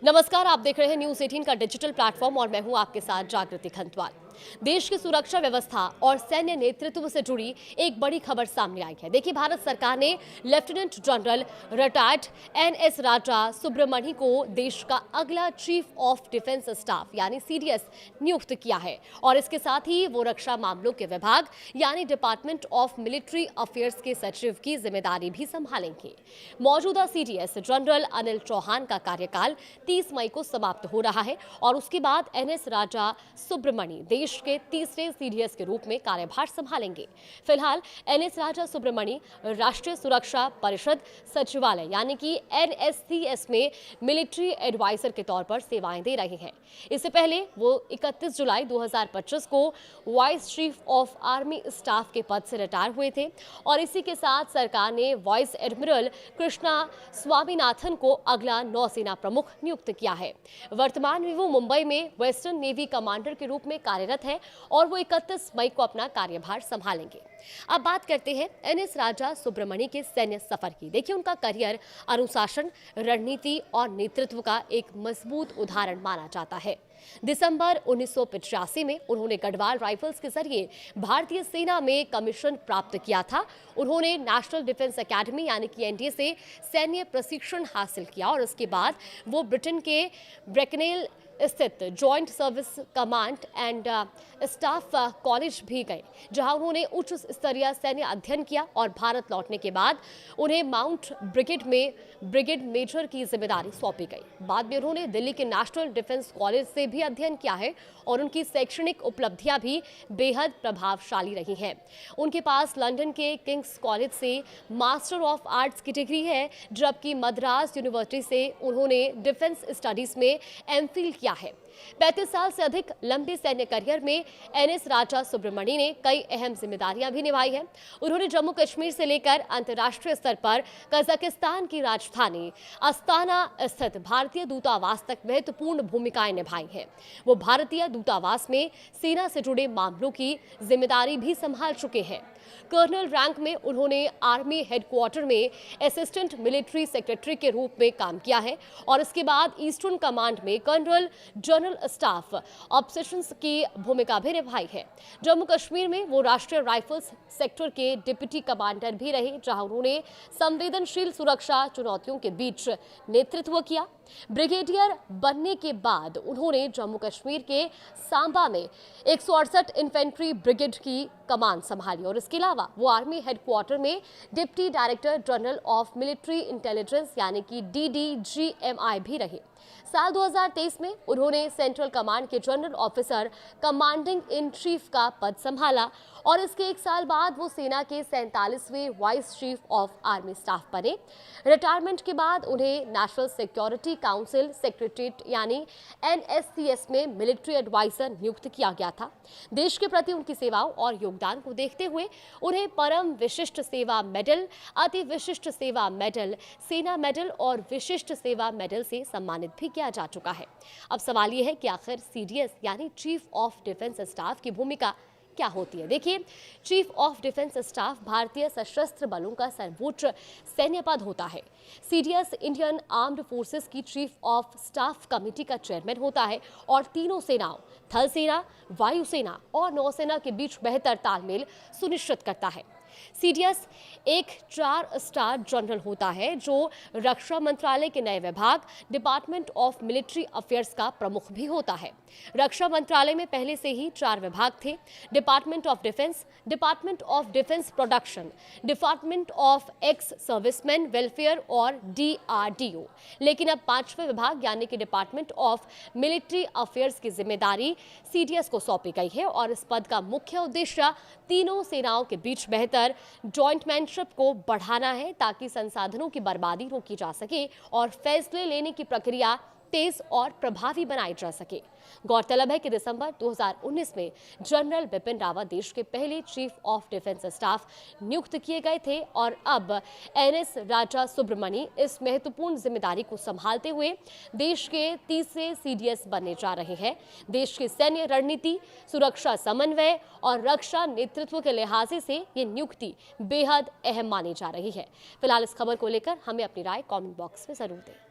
नमस्कार, आप देख रहे हैं न्यूज 18 का डिजिटल प्लेटफॉर्म और मैं हूं आपके साथ जागृति खंतवाल। देश की सुरक्षा व्यवस्था और सैन्य नेतृत्व से जुड़ी एक बड़ी खबर सामने आई है। देखिए, भारत सरकार ने लेफ्टिनेंट जनरल रिटायर्ड एनएस राजा सुब्रमणी को देश का अगला चीफ ऑफ डिफेंस स्टाफ यानी सीडीएस नियुक्त किया है और इसके साथ ही वो रक्षा मामलों के विभाग यानी डिपार्टमेंट ऑफ मिलिट्री अफेयर्स के सचिव की जिम्मेदारी भी संभालेंगे। मौजूदा सीडीएस जनरल अनिल चौहान का कार्यकाल 30 मई को समाप्त हो रहा है और उसके बाद एनएस राजा सुब्रमणी देश के तीसरे सीडीएस के रूप में कार्यभार संभालेंगे। फिलहाल एनएस राजा सुब्रमणी राष्ट्रीय सुरक्षा परिषद सचिवालय यानी कि एनएससीएस में मिलिट्री एडवाइजर के तौर पर सेवाएं दे रहे हैं। इससे पहले वो 31 जुलाई 2025 को vice chief of army staff के पद से रिटायर हुए थे और इसी के साथ सरकार ने वाइस एडमिरल कृष्णा स्वामीनाथन को अगला नौसेना प्रमुख नियुक्त किया है। वर्तमान में वो मुंबई में वेस्टर्न नेवी कमांडर के रूप में कार्यरत है और वो 31 मई को अपना कार्यभार संभालेंगे। अब बात करते हैं एनएस राजा सुब्रमणी के सैन्य सफर की। देखिए, उनका करियर अनुशासन, रणनीति और नेतृत्व का एक मजबूत उदाहरण माना जाता है। दिसंबर 1985 में उन्होंने गढ़वाल राइफल्स के जरिए भारतीय सेना में कमीशन प्राप्त किया था। उन्होंने नेशनल डिफेंस एकेडमी यानी कि एनडीए से सैन्य प्रशिक्षण हासिल किया और उसके बाद वो ब्रिटेन के ब्रेकनेल स्थित joint service command and staff college भी गए, जहां उन्होंने उच्च स्तरीय सैन्य अध्ययन किया और भारत लौटने के बाद उन्हें माउंट ब्रिगेड में ब्रिगेड मेजर की जिम्मेदारी सौंपी गई। बाद में उन्होंने दिल्ली के नेशनल डिफेंस कॉलेज से भी अध्ययन किया है और उनकी शैक्षणिक उपलब्धियां भी बेहद प्रभावशाली रही हैं। उनके पास लंदन के किंग्स कॉलेज से मास्टर ऑफ आर्ट्स की डिग्री है, जबकि मद्रास यूनिवर्सिटी से उन्होंने डिफेंस स्टडीज में एमफिल किया है। 35 साल से अधिक लंबे सैन्य करियर में एनएस राजा सुब्रमणी ने कई अहम जिम्मेदारियां भी निभाई हैं। उन्होंने जम्मू कश्मीर से लेकर अंतर्राष्ट्रीय स्तर पर कजाकिस्तान की राजधानी अस्ताना स्थित भारतीय दूतावास तक महत्वपूर्ण भूमिकाएं निभाई हैं। वो भारतीय दूतावास में सेना से जुड़े मामलों की जिम्मेदारी भी संभाल चुके हैं। कर्नल रैंक में उन्होंने आर्मी हेडक्वार्टर में असिस्टेंट मिलिट्री सेक्रेटरी के रूप में काम किया है और इसके बाद ईस्टर्न कमांड में कर्नल जनरल स्टाफ ऑपरेशंस की भूमिका भी निभाई है। जम्मू कश्मीर में वो राष्ट्रीय राइफल्स सेक्टर के डिप्टी कमांडर भी रहे, जहां उन्होंने संवेदनशील सुरक्षा चुनौतियों के बीच नेतृत्व किया। ब्रिगेडियर बनने के बाद उन्होंने जम्मू कश्मीर के सांबा में 168 इन्फेंट्री ब्रिगेड की कमान संभाली और इसके अलावा वो आर्मी हेडक्वार्टर में deputy director general of military intelligence यानी कि डीडीजीएमआई भी रहे। साल 2023 में उन्होंने सेंट्रल कमांड के general officer commanding in chief का पद संभाला और इसके एक साल बाद वो सेना के 47वें vice chief of army staff बने। रिटायरमेंट के बाद उन्हें नेशनल सिक्योरिटी काउंसिल सेक्रेटरीट यानी एनएससीएस में मिलिट्री एडवाइजर नियुक्त किया गया था। देश के प्रति उनकी सेवाओं और योगदान को देखते हुए उन्हें परम विशिष्ट सेवा मेडल, अति विशिष्ट सेवा मेडल, सेना मेडल और विशिष्ट सेवा मेडल से सम्मानित भी किया जा चुका है। अब सवाल यह है कि आखिर सीडीएस यानी चीफ ऑफ डिफेंस स्टाफ की भूमिका क्या होती है। देखिए, चीफ ऑफ डिफेंस स्टाफ भारतीय सशस्त्र बलों का सर्वोच्च सैन्य पद होता है। सीडीएस इंडियन आर्म्ड फोर्सेस की चीफ ऑफ स्टाफ कमेटी का चेयरमैन होता है और तीनों सेनाओं थल सेना, वायुसेना और नौसेना के बीच बेहतर तालमेल सुनिश्चित करता है। सीडीएस एक 4 स्टार जनरल होता है जो रक्षा मंत्रालय के नए विभाग डिपार्टमेंट ऑफ मिलिट्री अफेयर्स का प्रमुख भी होता है। रक्षा मंत्रालय में पहले से ही 4 विभाग थे: department of defence, department of defence production, department of ex serviceman welfare और डीआरडीओ। लेकिन अब 5वें विभाग यानी कि डिपार्टमेंट ऑफ मिलिट्री अफेयर्स की जिम्मेदारी सीडीएस को सौंपी गई है और इस पद का मुख्य उद्देश्य तीनों सेनाओं के बीच बेहतर जॉइंटमैनशिप को बढ़ाना है ताकि संसाधनों की बर्बादी रोकी जा सके और फैसले लेने की प्रक्रिया तेज और प्रभावी बनाई जा सके। गौरतलब है कि दिसंबर 2019 में जनरल बिपिन रावत देश के पहले चीफ ऑफ डिफेंस स्टाफ नियुक्त किए गए थे और अब एनएस राजा सुब्रमणी इस महत्वपूर्ण जिम्मेदारी को संभालते हुए देश के तीसरे सीडीएस बनने जा रहे हैं। देश की सैन्य रणनीति, सुरक्षा समन्वय और रक्षा नेतृत्व के लिहाज से ये नियुक्ति बेहद अहम मानी जा रही है। फिलहाल इस खबर को लेकर हमें अपनी राय कमेंट बॉक्स में जरूर दें।